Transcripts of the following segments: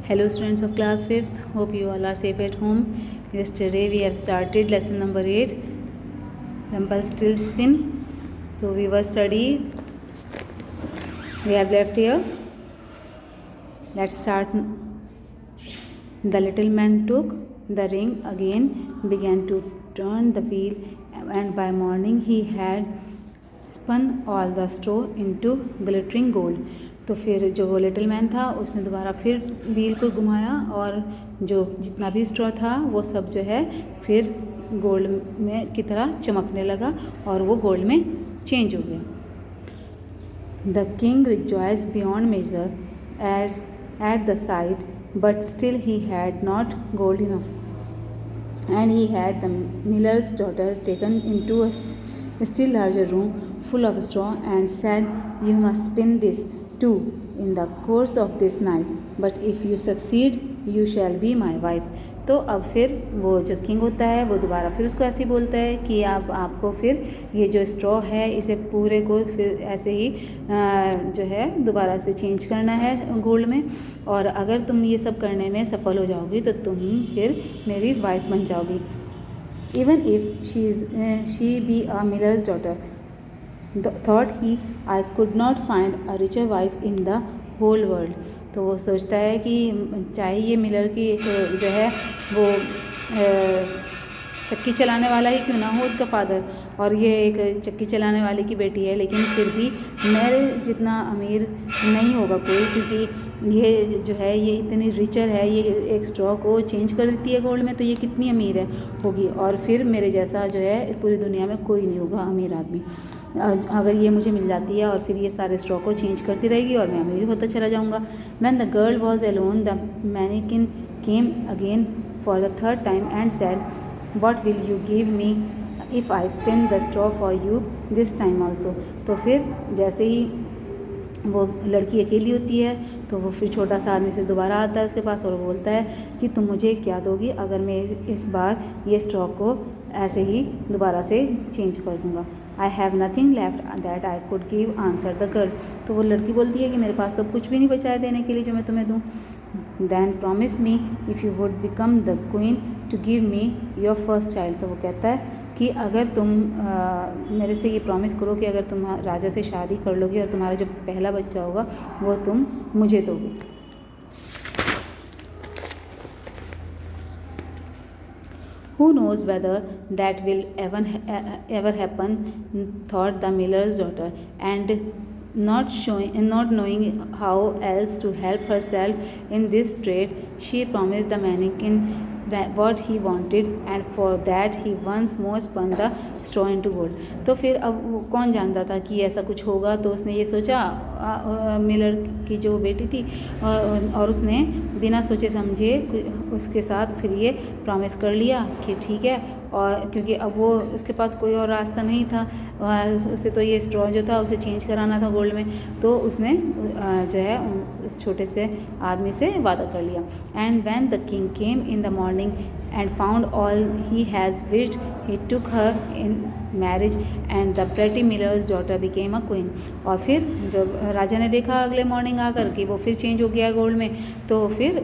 Hello students of class 5th, hope you all are safe at home. Yesterday we have started lesson number 8, Rumpelstiltskin. So we were studying, we have left here. Let's start. The little man took the ring again, began to turn the wheel, and by morning he had spun all the straw into glittering gold. तो फिर जो वो little man था उसने दोबारा फिर wheel को घुमाया और जो जितना भी स्ट्रॉ था वो सब जो है फिर गोल्ड में की तरह चमकने लगा और वो गोल्ड में चेंज हो गया. The king rejoiced beyond measure as at the sight but still he had not gold enough and he had the miller's daughter taken into a still larger room full of straw and said, "You must spin this too in the course of this night, but if you succeed, you shall be my wife." तो अब फिर वो जो king होता है वो दोबारा फिर उसको ऐसे ही बोलता है कि अब आपको फिर ये जो स्ट्रॉ है इसे पूरे को फिर ऐसे ही जो है दोबारा से चेंज करना है गोल्ड में, और अगर तुम ये सब करने में सफल हो जाओगी तो तुम फिर मेरी वाइफ बन जाओगी. Even if she be a miller's daughter, thought he, I could not find a richer wife in the whole world. तो वो सोचता है कि चाहे ये मिलर की एक जो है वो चक्की चलाने वाला ही क्यों ना हो उसका फादर, और ये एक चक्की चलाने वाले की बेटी है, लेकिन फिर भी मेरे जितना अमीर नहीं होगा कोई, क्योंकि ये जो है ये इतनी रिचर है, ये एक स्ट्रॉ को चेंज कर देती है गोल्ड में, तो ये कितनी अमीर है होगी, और फिर मेरे जैसा जो है पूरी दुनिया में कोई नहीं होगा अमीर आदमी. अगर ये मुझे मिल जाती है और फिर ये सारे स्ट्रॉ को चेंज करती रहेगी और मैं अमीर होता चला जाऊँगा. When the girl was alone, the mannequin came again for the third time and said, "What will you give me if I spin the straw for you this time also?" तो फिर जैसे ही वो लड़की अकेली होती है तो वो फिर छोटा सा आदमी फिर दोबारा आता है उसके पास और वो बोलता है कि तुम मुझे क्या दोगी अगर मैं इस बार ये स्ट्रॉ को ऐसे ही दोबारा से चेंज कर दूँगा. I have nothing left that I could give, answer the girl. तो वो लड़की बोलती है कि मेरे पास तो कुछ भी नहीं बचा है देने के लिए जो मैं तुम्हें दूँ. Then promise me if you would become the queen to give me your first child. तो वो कहता है कि अगर तुम मेरे से ये प्रॉमिस करो कि अगर तुम राजा से शादी कर लोगी और तुम्हारा जो पहला बच्चा होगा वो तुम मुझे दोगे. Who knows whether that will ever happen, thought the miller's daughter, and not knowing how else to help herself in this strait, she promised the mannequin what he wanted, and for that he once more spun the straw into gold. तो फिर अब वो कौन जानता था कि ऐसा कुछ होगा, तो उसने ये सोचा मिलर की जो बेटी थी और उसने बिना सोचे समझे उसके साथ फिर ये प्रॉमिस कर लिया कि ठीक है, और क्योंकि अब वो उसके पास कोई और रास्ता नहीं था, उसे तो ये स्ट्रॉ जो था उसे चेंज कराना था गोल्ड में, तो उसने जो है उस छोटे से आदमी से वादा कर लिया. And when the king came in the morning and found all he has wished, he took her in marriage and the pretty millers daughter became a queen. और फिर जब राजा ने देखा अगले मॉर्निंग आकर कि वो फिर चेंज हो गया गोल्ड में, तो फिर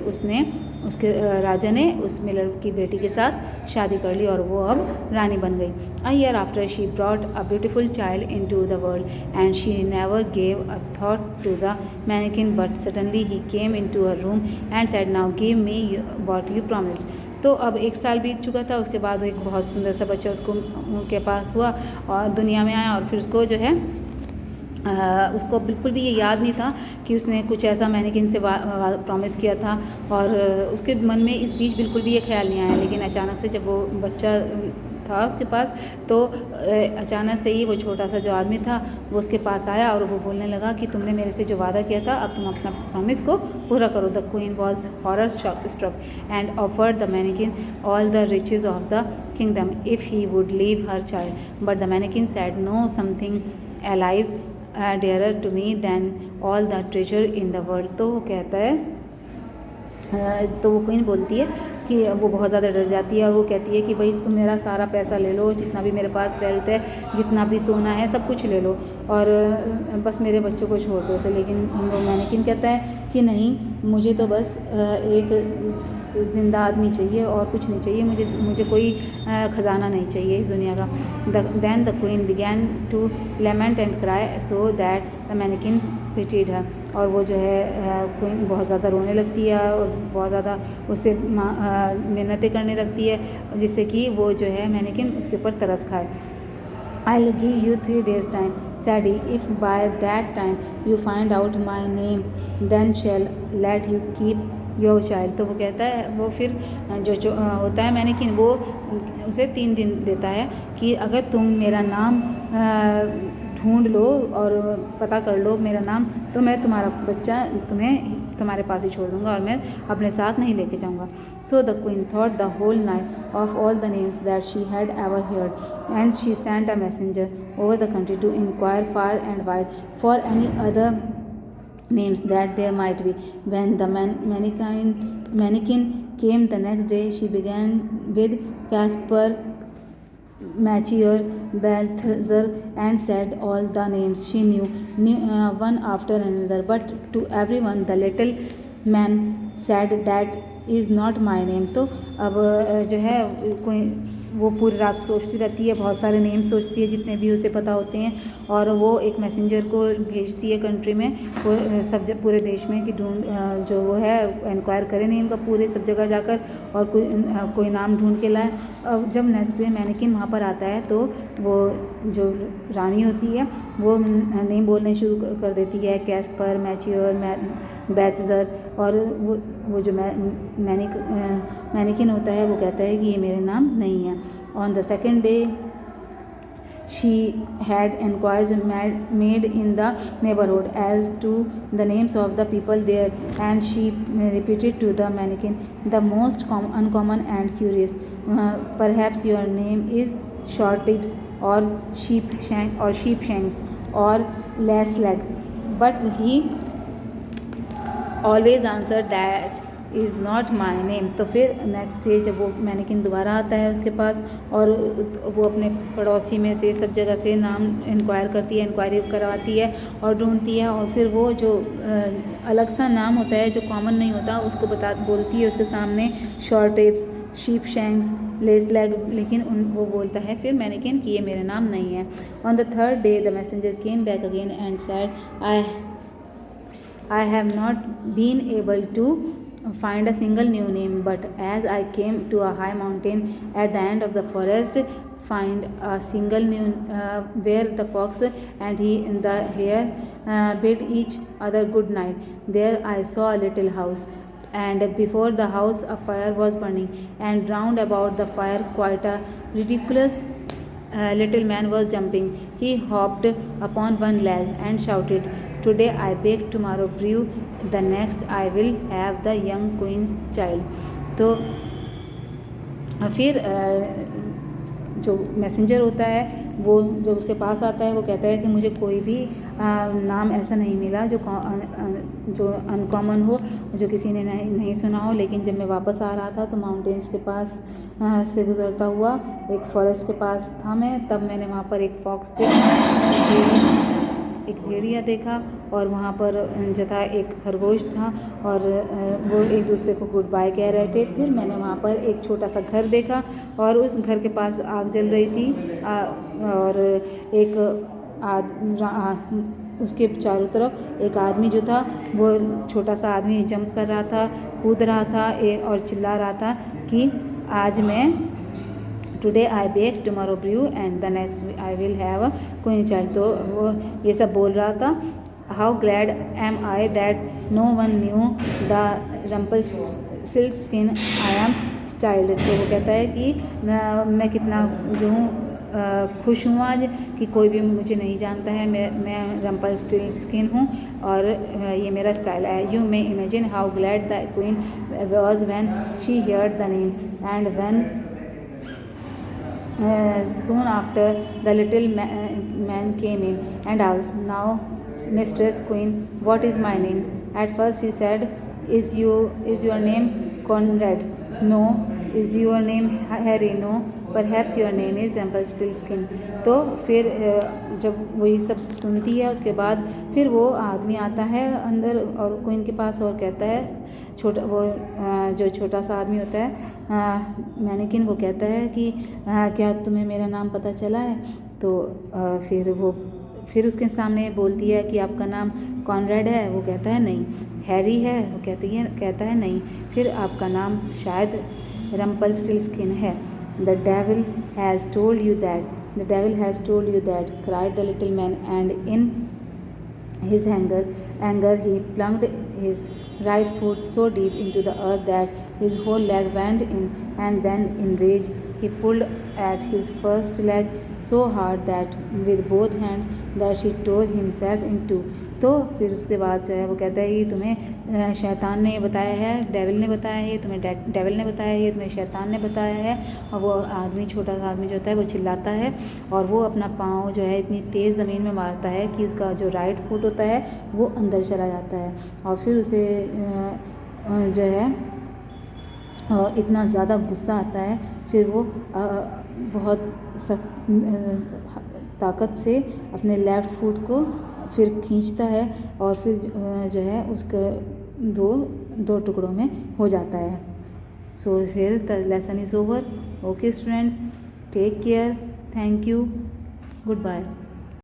उसके राजा ने उस मिलर की बेटी के साथ शादी कर ली और वो अब रानी बन गई. A year after she brought a beautiful child into the world and she never gave a thought to the manikin, but suddenly he came into a room and said, "now give me what you promised." तो अब 1 साल बीत चुका था, उसके बाद एक बहुत सुंदर सा बच्चा उसके पास हुआ और दुनिया में आया, और फिर उसको जो है उसको बिल्कुल भी ये याद नहीं था कि उसने कुछ ऐसा मैनिकिन से प्रॉमिस किया था, और उसके मन में इस बीच बिल्कुल भी ये ख्याल नहीं आया. लेकिन अचानक से जब वो बच्चा था उसके पास, तो अचानक से ही वो छोटा सा जो आदमी था वो उसके पास आया और वो बोलने लगा कि तुमने मेरे से जो वादा किया था अब तुम अपना प्रॉमिस को पूरा करो. The queen was horror struck and offered the manikin all the riches of the kingdom if he would leave her child, but the manikin said, "no, something alive dearer to me than all the treasure in the world." तो वो कहता है तो वो queen बोलती है कि वो बहुत ज़्यादा डर जाती है और वो कहती है कि भाई तुम मेरा सारा पैसा ले लो, जितना भी मेरे पास वेल्थ है, जितना भी सोना है, सब कुछ ले लो और बस मेरे बच्चों को छोड़ दो। तो लेकिन वो मैनेकिन कहता है कि नहीं, मुझे तो बस एक ज़िंदा आदमी चाहिए और कुछ नहीं चाहिए, मुझे कोई ख़जाना नहीं चाहिए इस दुनिया का। Then the queen began to lament and cry so that the manikin pitied her. और वो जो है क्वीन बहुत ज़्यादा रोने लगती है और बहुत ज़्यादा उससे मिन्नतें करने लगती है, जिससे कि वो जो है मैनेकिन उसके ऊपर तरस खाए। I'll give you 3 days time, said he. If by that time you find out my name, then shall let you keep your child. तो वो कहता है, वो फिर जो होता है मैनेकिन, वो उसे 3 दिन देता है कि अगर तुम मेरा नाम ढूंढ लो और पता कर लो मेरा नाम, तो मैं तुम्हारा बच्चा तुम्हारे पास ही छोड़ दूंगा और मैं अपने साथ नहीं लेके जाऊंगा। So the queen thought the whole night of all the names that she had ever heard and she sent a messenger over the country to inquire far and wide for any other names that there might be. When the mannequin came the next day, she began with Caspar, Melchior, Balthazar, and said all the names she knew one after another. But to everyone the little man said that is not my name. तो अब जो है कोई वो पूरी रात सोचती रहती है, बहुत सारे नेम सोचती है जितने भी उसे पता होते हैं, और वो एक मैसेंजर को भेजती है कंट्री में, पूरे देश में कि ढूंढ जो वो है इंक्वायर करे नेम का पूरे सब जगह जाकर और कोई नाम ढूंढ के लाए। और जब नेक्स्ट डे मैनेकिन वहाँ पर आता है तो वो जो रानी होती है वो नेम बोलने शुरू कर देती है, कैस्पर, मैच्योर, बैथजर, और वो जो मैनेकिन होता है वो कहता है कि ये मेरे नाम नहीं है। On the second day she had enquiries made in the neighborhood as to the names of the people there, and she repeated to the mannequin the most uncommon and curious. Perhaps your name is short tips or sheepshanks or less leg. But he always answered that is not my name. तो फिर next day जब वो मैनेकिन दोबारा आता है उसके पास और वो अपने पड़ोसी में से सब जगह से नाम इंक्वायरी करवाती है और ढूंढती है, और फिर वो जो अलग सा नाम होता है जो कॉमन नहीं होता उसको बोलती है उसके सामने, short tips, sheep shanks, less leg, लेकिन वो बोलता है फिर मैनेकिन कि ये मेरा नाम नहीं है। On the third day the messenger came back again and said I have not been able to find a single new name, but as I came to a high mountain at the end of the forest, find a single new where the fox and the hare bid each other good night. There I saw a little house, and before the house a fire was burning, and round about the fire quite a ridiculous little man was jumping. He hopped upon one leg and shouted, Today I bake, tomorrow brew, the next I will have the young queen's child. तो फिर जो messenger होता है वो जब उसके पास आता है वो कहता है कि मुझे कोई भी नाम ऐसा नहीं मिला जो अनकॉमन हो, जो किसी ने नहीं सुना हो। लेकिन जब मैं वापस आ रहा था तो माउंटेन्स के पास से गुजरता हुआ एक फॉरेस्ट के पास था मैं, तब मैंने वहाँ पर एक फॉक्स देखा, एक भेड़िया देखा, और वहाँ पर जो था एक खरगोश था, और वो एक दूसरे को गुड बाय कह रहे थे। फिर मैंने वहाँ पर एक छोटा सा घर देखा और उस घर के पास आग जल रही थी, और एक उसके चारों तरफ एक आदमी जो था वो छोटा सा आदमी जंप कर रहा था, कूद रहा था और चिल्ला रहा था कि आज मैं today I bake, tomorrow brew, and the next I will have a queen child. तो वो ये सब बोल रहा था। How glad am I that no one knew the Rumpelstiltskin I am styled. तो वो कहता है कि मैं कितना जो हूँ खुश हूँ आज कि कोई भी मुझे नहीं जानता है, मैं रम्पल स्किन हूँ और ये मेरा स्टाइल है। You may imagine how glad the queen was when she heard the name, and when soon after the little man came in and asked, Now, Mistress Queen, what is my name? At first she said, Is your name Conrad? No is your name Harry, no perhaps your name is Rumpelstiltskin. तो फिर जब वो ये सब सुनती है उसके बाद फिर वो आदमी आता है अंदर और क्वीन के पास और कहता है, छोटा वो जो छोटा सा आदमी होता है मैनिकिन, वो कहता है कि क्या तुम्हें मेरा नाम पता चला है? तो फिर उसके सामने बोलती है कि आपका नाम कॉनरेड है? वो कहता है नहीं। हैरी है? वो कहता है नहीं। फिर आपका नाम शायद रम्पलस्टिल्टस्किन है। The devil has told you that, the devil has told you that, cried the little man, and in his anger he plunged his right foot so deep into the earth that his whole leg went in, and then in rage he pulled at his first leg so hard that with both hands that he tore himself in two। तो फिर उसके बाद जो है वो कहता है कि तुम्हें शैतान ने बताया है, डेविल ने बताया है, तुम्हें डेविल ने बताया है, तुम्हें शैतान ने बताया है। और वो आदमी, छोटा सा आदमी जो होता है वो चिल्लाता है और वो अपना पाँव जो है इतनी तेज़ ज़मीन में मारता है कि उसका जो राइट फुट होता है वो अंदर चला जाता है। और फिर उसे जो है इतना ज़्यादा गुस्सा आता है, फिर वो बहुत सख्त ताकत से अपने लेफ़्ट फुट को फिर खींचता है और फिर जो है उसका दो टुकड़ों में हो जाता है। So here the lesson is over. Okay students, take care, thank you, good bye.